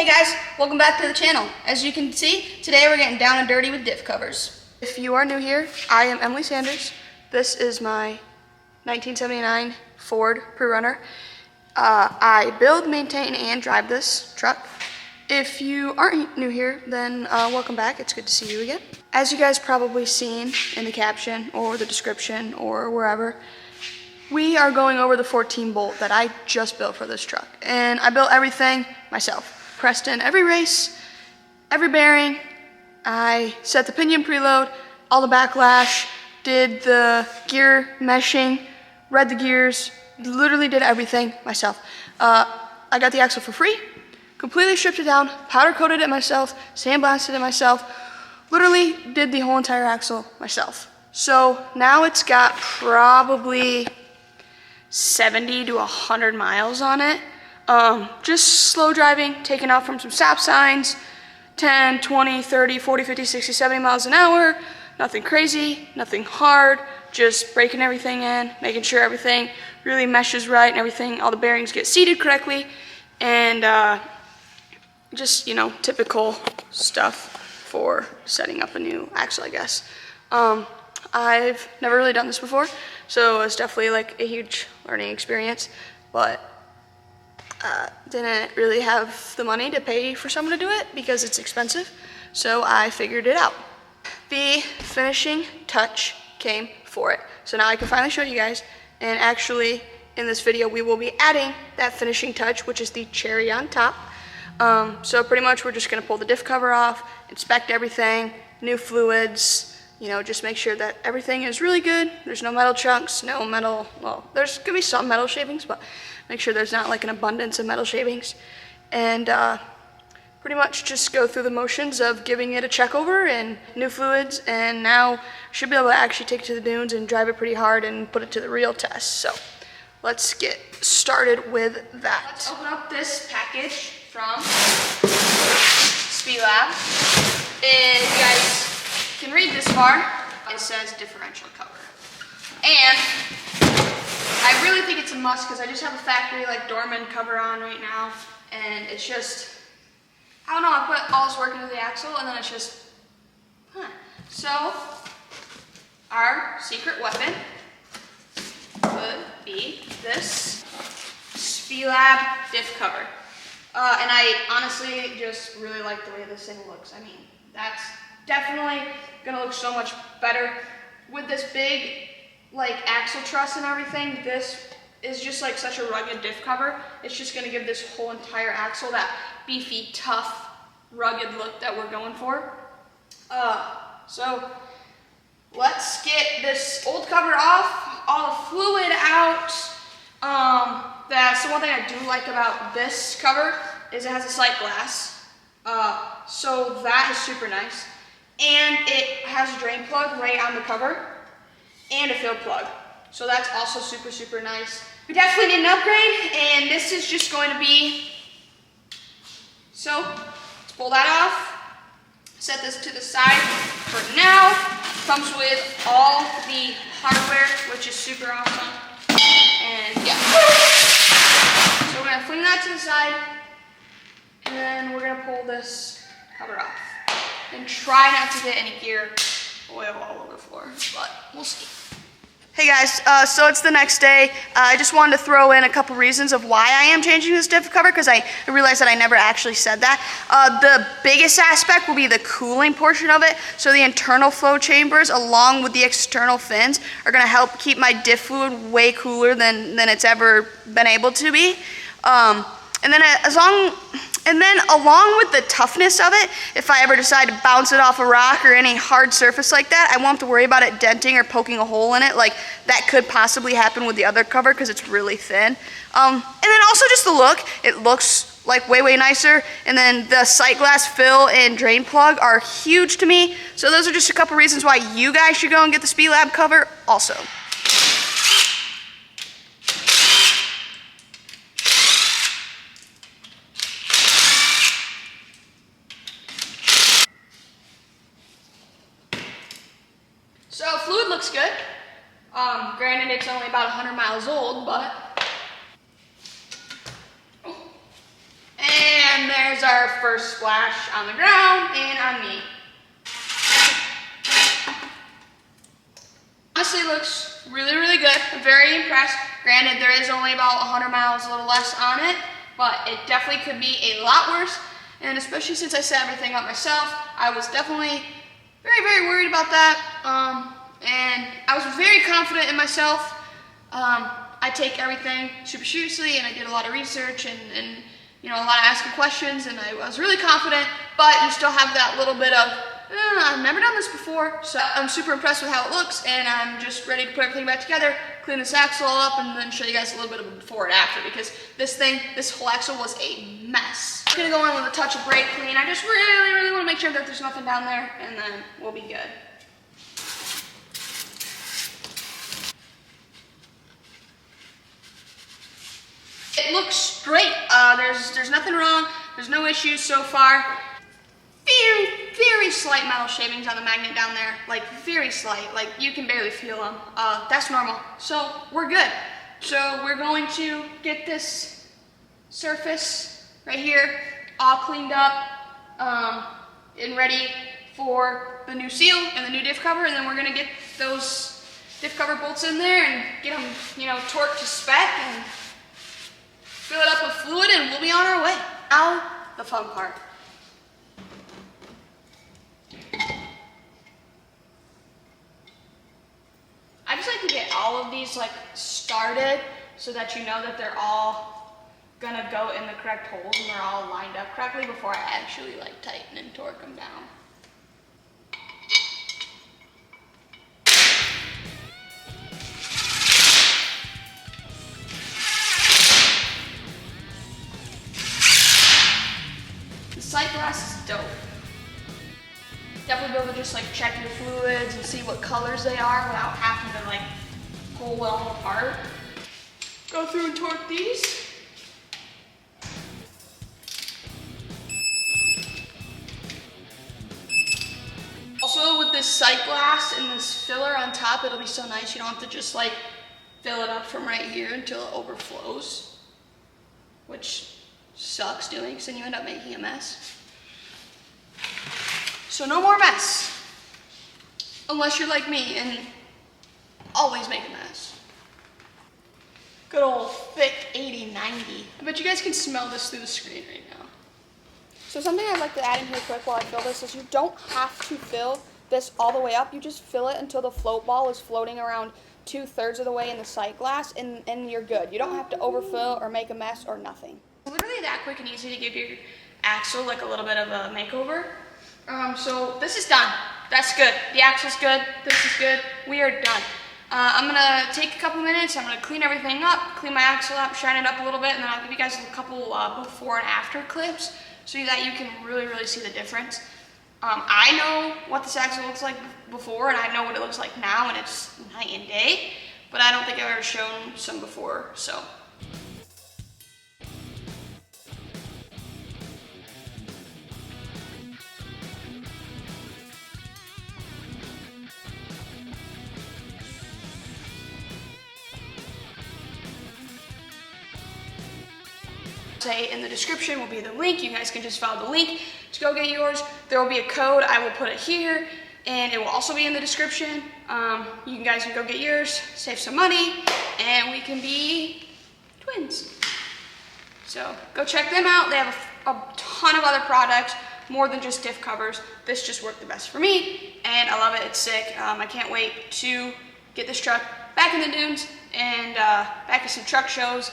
Hey guys, welcome back to the channel. As you can see, today we're getting down and dirty with diff covers. If you are new here, I am Emily Sanders. This is my 1979 Ford Pre-Runner. I build, maintain, and drive this truck. If you aren't new here, then welcome back. It's good to see you again. As you guys probably seen in the caption or the description or wherever, we are going over the 14 bolt that I just built for this truck. And I built everything myself. Pressed in every race, every bearing. I set the pinion preload, all the backlash, did the gear meshing, read the gears, literally did everything myself. I got the axle for free, completely stripped it down, powder coated it myself, sandblasted it myself, literally did the whole entire axle myself. So now it's got probably 70 to 100 miles on it. Just slow driving, taking off from some stop signs, 10, 20, 30, 40, 50, 60, 70 miles an hour, nothing crazy, nothing hard, just breaking everything in, making sure everything really meshes right and everything, all the bearings get seated correctly, and just, you know, typical stuff for setting up a new axle, I guess. I've never really done this before, so it's definitely like a huge learning experience, but didn't really have the money to pay for someone to do it because it's expensive, so I figured it out. The finishing touch came for it, so now I can finally show you guys, and actually in this video we will be adding that finishing touch, which is the cherry on top. So pretty much we're just going to pull the diff cover off, inspect everything, new fluids, you know, just make sure that everything is really good. There's no metal chunks, no metal, well, there's going to be some metal shavings, but make sure there's not like an abundance of metal shavings. And pretty much just go through the motions of giving it a check over and new fluids, and now I should be able to actually take it to the dunes and drive it pretty hard and put it to the real test. So let's get started with that. Let's open up this package from SPELAB, and you guys can read this far. It says differential cover, and I really think it's a must because I just have a factory like Dorman cover on right now, and it's just, I don't know, I put all this work into the axle and then it's just, So our secret weapon would be this SPELAB diff cover. And I honestly just really like the way this thing looks. I mean, that's definitely gonna look so much better with this big like axle truss and everything. This is just like such a rugged diff cover. It's just gonna give this whole entire axle that beefy, tough, rugged look that we're going for. So let's get this old cover off, all the fluid out. That's the one thing I do like about this cover is it has a sight glass. So that is super nice. And it has a drain plug right on the cover and a fill plug. So that's also super, super nice. We definitely need an upgrade, and this is just going to be, so let's pull that off, set this to the side for now. Comes with all the hardware, which is super awesome, and yeah. So we're gonna fling that to the side, and then we're gonna pull this cover off. And try not to get any gear oil all over the floor, but we'll see. Hey guys, so it's the next day. I just wanted to throw in a couple reasons of why I am changing this diff cover, because I realized that I never actually said that. The biggest aspect will be the cooling portion of it. So the internal flow chambers along with the external fins are gonna help keep my diff fluid way cooler than it's ever been able to be. And then along with the toughness of it, if I ever decide to bounce it off a rock or any hard surface like that, I won't have to worry about it denting or poking a hole in it like that could possibly happen with the other cover because it's really thin. And then also just the look, it looks like way, way nicer. And then the sight glass fill and drain plug are huge to me. So those are just a couple reasons why you guys should go and get the SPELAB cover also. So fluid looks good. Granted, it's only about 100 miles old, but. And there's our first splash on the ground and on me. Honestly, looks really, really good. I'm very impressed. Granted, there is only about 100 miles, a little less on it, but it definitely could be a lot worse. And especially since I set everything up myself, I was definitely very, very worried about that. And I was very confident in myself. I take everything super seriously, and I did a lot of research and you know, a lot of asking questions, and I was really confident, but you still have that little bit of, I've never done this before, so I'm super impressed with how it looks, and I'm just ready to put everything back together, clean this axle all up, and then show you guys a little bit of a before and after, because this whole axle was a mess. I'm gonna go in with a touch of brake clean. I just really, really want to make sure that there's nothing down there, and then we'll be good. It looks great. There's nothing wrong. There's no issues so far. Very, very slight metal shavings on the magnet down there. Like, very slight. Like, you can barely feel them. That's normal. So, we're good. So, we're going to get this surface right here all cleaned up and ready for the new seal and the new diff cover. And then we're going to get those diff cover bolts in there and get them, you know, torqued to spec and fill it up with fluid, and we'll be on our way. Now, the fun part. I just like to get all of these like started so that you know that they're all gonna go in the correct holes and they're all lined up correctly before I actually like tighten and torque them down. Sight glass is dope. Definitely be able to just like check your fluids and see what colors they are without having to like pull it all apart. Go through and torque these. Also with this sight glass and this filler on top, it'll be so nice. You don't have to just like fill it up from right here until it overflows, which sucks doing because then you end up making a mess. So no more mess. Unless you're like me and always make a mess. Good old thick 80-90. I bet you guys can smell this through the screen right now. So something I'd like to add in here quick while I fill this is you don't have to fill this all the way up. You just fill it until the float ball is floating around 2/3 of the way in the sight glass, and you're good. You don't have to overfill or make a mess or nothing. Literally that quick and easy to give your axle like a little bit of a makeover. So this is done. That's good. The axle's good. This is good. We are done. I'm gonna take a couple minutes. I'm gonna clean everything up, clean my axle up, shine it up a little bit, and then I'll give you guys a couple before and after clips so that you can really, really see the difference. I know what this axle looks like before, and I know what it looks like now, and it's night and day, but I don't think I've ever shown some before, so. Say in the description will be the link. You guys can just follow the link to go get yours. There will be a code. I will put it here, and it will also be in the description. You guys can go get yours, save some money, and we can be twins. So go check them out. They have a ton of other products, more than just diff covers. This just worked the best for me, and I love it. It's sick. I can't wait to get this truck back in the dunes and back to some truck shows.